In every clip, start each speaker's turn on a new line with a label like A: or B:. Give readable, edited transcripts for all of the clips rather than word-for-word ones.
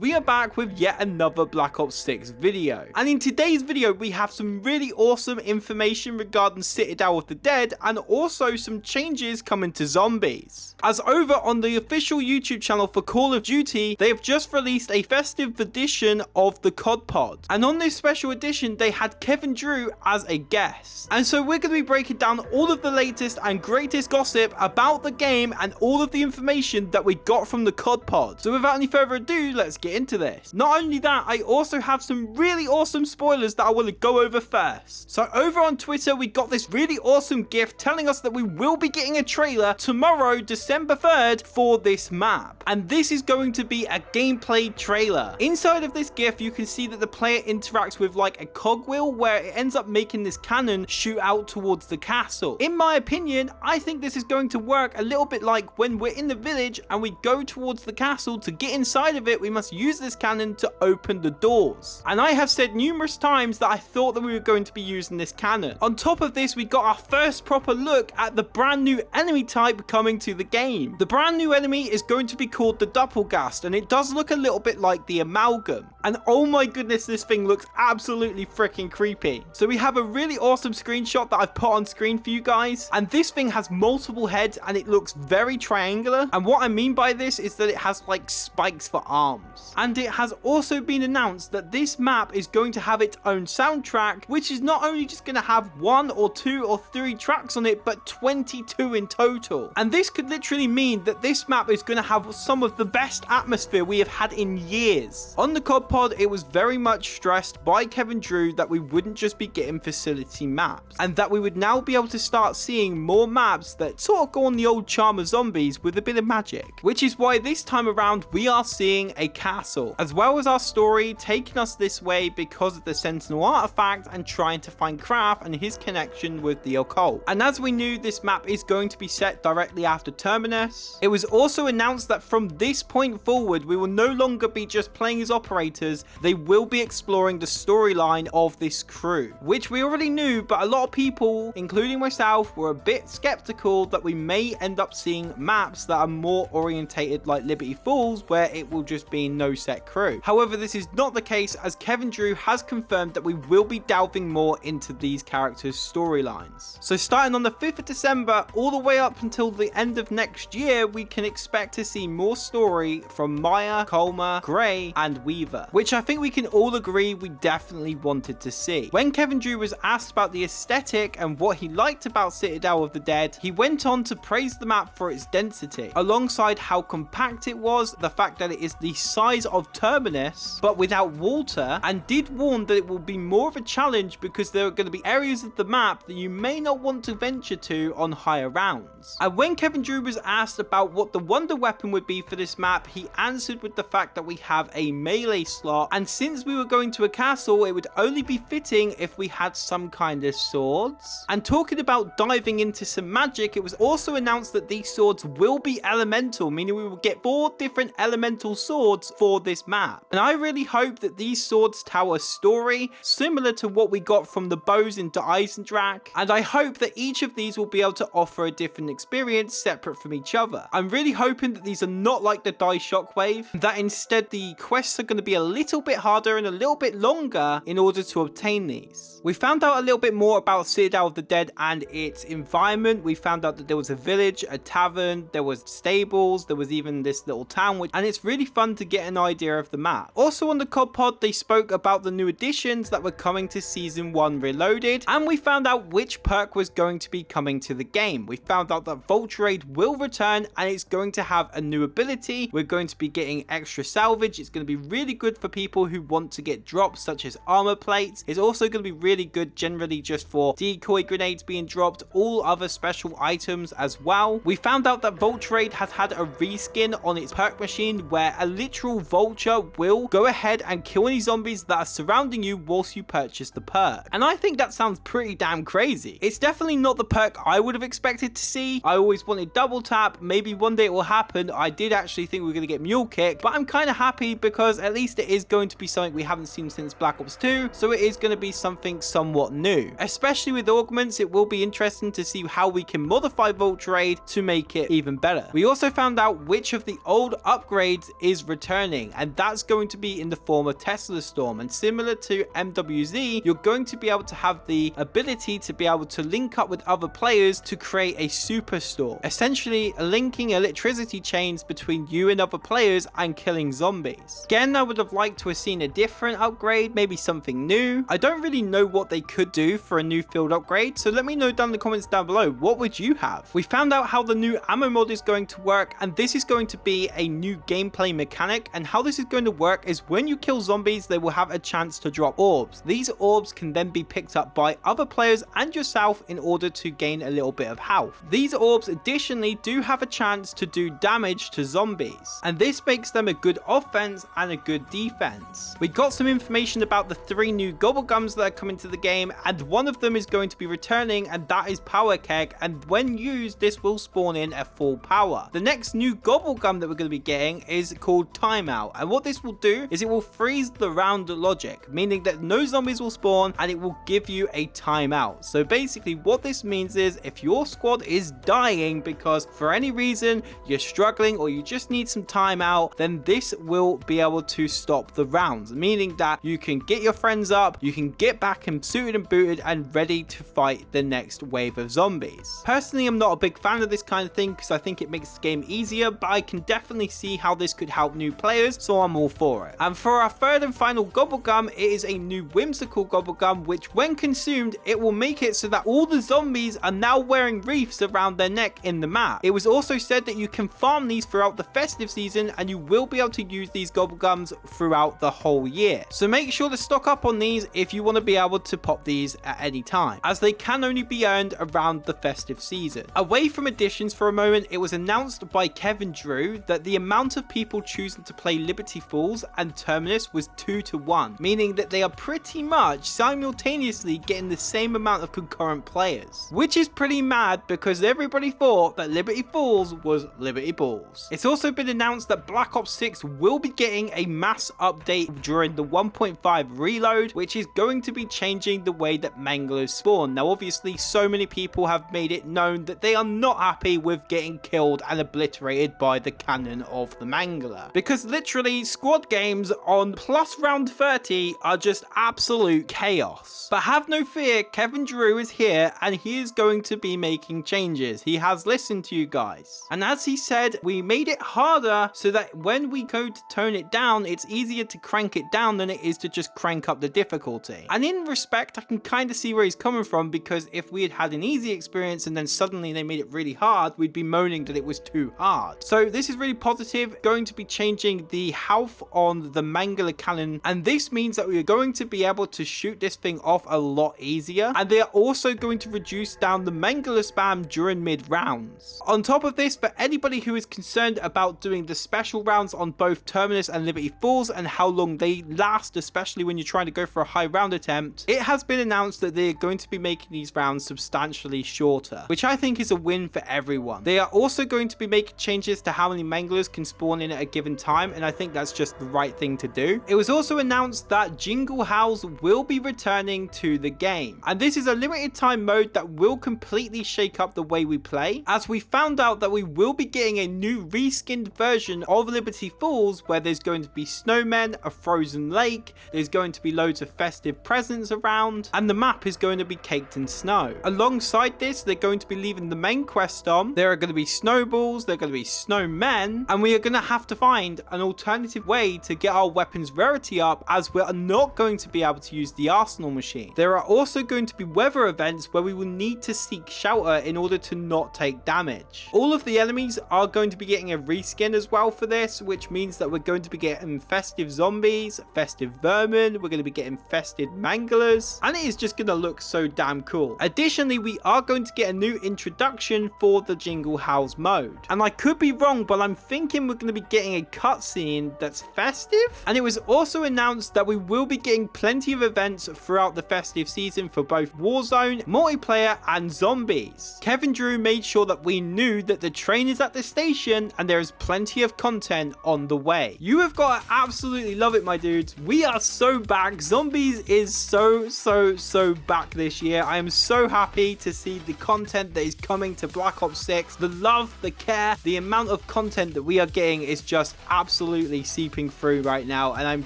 A: we are back with yet another Black Ops 6 video. And in today's video, we have some really awesome information regarding Citadelle of the Dead and also some changes coming to zombies. As over on the official YouTube channel for Call of Duty, they have just released a festive edition of the COD Pod. And on this special edition, they had Kevin Drew as a guest. And so we're going to be breaking down all of the latest and greatest gossip about the game and all of the information that we got from the COD Pod. So without any further ado, let's get into this. Not only that, I also have some really awesome spoilers that I want to go over first. So over on Twitter, we got this really awesome gift telling us that we will be getting a trailer tomorrow, December 3rd, for this map. And this is going to be a gameplay trailer. Inside of this GIF, you can see that the player interacts with like a cogwheel where it ends up making this cannon shoot out towards the castle. In my opinion, I think this is going to work a little bit like when we're in the village and we go towards the castle. To get inside of it, we must use this cannon to open the doors. And I have said numerous times that I thought that we were going to be using this cannon. On top of this, we got our first proper look at the brand new enemy type coming to the game. The brand new enemy is going to be called the Doppleghast, and it does look a little bit like the amalgam. And oh my goodness, this thing looks absolutely freaking creepy. So we have a really awesome screenshot that I've put on screen for you guys, and this thing has multiple heads and it looks very triangular. And what I mean by this is that it has like spikes for arms. And it has also been announced that this map is going to have its own soundtrack, which is not only just going to have 1 or 2 or 3 tracks on it, but 22 in total. And this could literally mean that this map is going to have some of the best atmosphere we have had in years. On the COD Pod, it was very much stressed by Kevin Drew that we wouldn't just be getting facility maps, and that we would now be able to start seeing more maps that sort of go on the old charm of zombies with a bit of magic. Which is why this time around we are seeing a castle, as well as our story taking us this way because of the Sentinel artifact and trying to find Kraft and his connection with the occult. And as we knew, this map is going to be set directly after Terminus. It was also announced that from this point forward, we will no longer be just playing as operators, they will be exploring the storyline of this crew, which we already knew, but a lot of people, including myself, were a bit skeptical that we may end up seeing maps that are more orientated like Liberty Falls, where it will just be no set crew. However, this is not the case, as Kevin Drew has confirmed that we will be delving more into these characters' storylines. So starting on the 5th of December all the way up until the end of next year, we can expect to see more story from Maya, Colmer, Gray, and Weaver, which I think we can all agree we definitely wanted to see. When Kevin Drew was asked about the aesthetic and what he liked about Citadelle of the Dead, he went on to praise the map for its density, alongside how compact it was, the fact that it is the size of Terminus but without water, and did warn that it will be more of a challenge because there are going to be areas of the map that you may not want to venture to on higher rounds. And when Kevin Drew was asked about what the wonder weapon would be for this map, he answered with the fact that we have a melee slot, and since we were going to a castle, it would only be fitting if we had some kind of swords. And talking about diving into some magic, it was also announced that these swords will be elemental, meaning we will get 4 different elemental swords for this map. And I really hope that these swords tell a story similar to what we got from the bows into Eisendrache, and I hope that each of these will be able to offer a different experience separate from each other. I'm really hoping that these are not like the Die Shockwave, that instead the quests are going to be a little bit harder and a little bit longer in order to obtain these. We found out a little bit more about Citadelle of the Dead and its environment. We found out that there was a village, a tavern, there was stables, there was even this little town, and it's really fun to get an idea of the map. Also on the COD Pod, they spoke about the new additions that were coming to Season 1 Reloaded, and we found out which perk was going to be coming to the game. We found out that Vulture will return and it's going to have a new ability. We're going to be getting extra salvage. It's going to be really good for people who want to get drops such as armor plates. It's also going to be really good generally just for decoy grenades being dropped, all other special items as well. We found out that Vulture has had a reskin on its perk machine where a literal vulture will go ahead and kill any zombies that are surrounding you whilst you purchase the perk. And I think that sounds pretty damn crazy. It's definitely not the perk I would have expected to see. I always wanted double tap. Maybe one day it will happen. I did actually think we were going to get mule kick, but I'm kind of happy because at least it it is going to be something we haven't seen since Black Ops 2, so it is going to be something somewhat new. Especially with augments, it will be interesting to see how we can modify Vulture to make it even better. We also found out which of the old upgrades is returning, and that's going to be in the form of Tesla Storm. And similar to MWZ, you're going to be able to have the ability to be able to link up with other players to create a superstorm, essentially linking electricity chains between you and other players and killing zombies. Again, I would have liked to have seen a different upgrade, maybe something new. I don't really know what they could do for a new field upgrade, so let me know down in the comments down below, what would you have? We found out how the new ammo mod is going to work, and this is going to be a new gameplay mechanic, and how this is going to work is when you kill zombies, they will have a chance to drop orbs. These orbs can then be picked up by other players and yourself in order to gain a little bit of health. These orbs additionally do have a chance to do damage to zombies, and this makes them a good offense and a good defense. We got some information about the 3 new Gobblegums that are coming to the game, and one of them is going to be returning, and that is Power Keg, and when used this will spawn in at full power. The next new Gobblegum that we're going to be getting is called Timeout, and what this will do is it will freeze the round logic, meaning that no zombies will spawn and it will give you a timeout. So basically what this means is if your squad is dying because for any reason you're struggling or you just need some time out, then this will be able to stop the rounds, meaning that you can get your friends up, you can get back and suited and booted and ready to fight the next wave of zombies. Personally, I'm not a big fan of this kind of thing because I think it makes the game easier, but I can definitely see how this could help new players, so I'm all for it. And for our third and final Gobblegum, it is a new whimsical Gobblegum, which when consumed, it will make it so that all the zombies are now wearing wreaths around their neck in the map. It was also said that you can farm these throughout the festive season, and you will be able to use these Gobblegums throughout the whole year. So make sure to stock up on these if you want to be able to pop these at any time, as they can only be earned around the festive season. Away from additions for a moment, it was announced by Kevin Drew that the amount of people choosing to play Liberty Falls and Terminus was 2 to 1, meaning that they are pretty much simultaneously getting the same amount of concurrent players, which is pretty mad because everybody thought that Liberty Falls was Liberty Balls. It's also been announced that Black Ops 6 will be getting a mass update during the 1.5 reload, which is going to be changing the way that manglers spawn. Now obviously so many people have made it known that they are not happy with getting killed and obliterated by the cannon of the mangler, because literally squad games on plus round 30 are just absolute chaos. But have no fear, Kevin Drew is here and he is going to be making changes. He has listened to you guys, and as he said, we made it harder so that when we go to tone it down, it's easier to crank it down than it is to just crank up the difficulty. And in respect, I can kind of see where he's coming from, because if we had had an easy experience and then suddenly they made it really hard, we'd be moaning that it was too hard. So this is really positive. Going to be changing the health on the mangler cannon, and this means that we are going to be able to shoot this thing off a lot easier, and they are also going to reduce down the mangler spam during mid rounds. On top of this, for anybody who is concerned about doing the special rounds on both Terminus and Liberty Falls and how long they last, especially when you're trying to go for a high round attempt, it has been announced that they are going to be making these rounds substantially shorter, which I think is a win for everyone. They are also going to be making changes to how many manglers can spawn in at a given time, and I think that's just the right thing to do. It was also announced that Jinglehells will be returning to the game, and this is a limited time mode that will completely shake up the way we play, as we found out that we will be getting a new reskinned version of Liberty Falls where there's going to be snowmen, a frozen lake, there's going to be loads of festive presents around, and the map is going to be caked in snow. Alongside this, they're going to be leaving the main quest on. There are going to be snowballs, there are going to be snowmen, and we are going to have to find an alternative way to get our weapons rarity up, as we are not going to be able to use the arsenal machine. There are also going to be weather events where we will need to seek shelter in order to not take damage. All of the enemies are going to be getting a reskin as well for this, which means that we're going to be getting festive zombies, festive vermin, we're going to be getting festive manglers, and it is just going to look so damn cool. Additionally, we are going to get a new introduction for the Jinglehells mode, and I could be wrong, but I'm thinking we're going to be getting a cutscene that's festive. And it was also announced that we will be getting plenty of events throughout the festive season for both Warzone, multiplayer, and zombies. Kevin Drew made sure that we knew that the train is at the station and there is plenty of content on the way. You have got to absolutely love it, my dudes. We are so back. Zombies is so back this year. I am so happy to see the content that is coming to Black Ops 6. The love, the care, the amount of content that we are getting is just absolutely seeping through right now, and I'm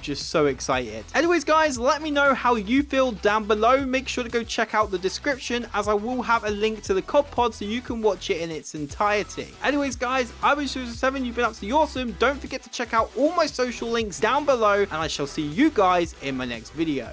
A: just so excited. Anyways, guys, let me know how you feel down below. Make sure to go check out the description, as I will have a link to the COD pod so you can watch it in its entirety. Anyways, guys, I've been Susan7. You've been absolutely awesome. Don't forget to check out all my social links down below, and I shall see you guys in my next video.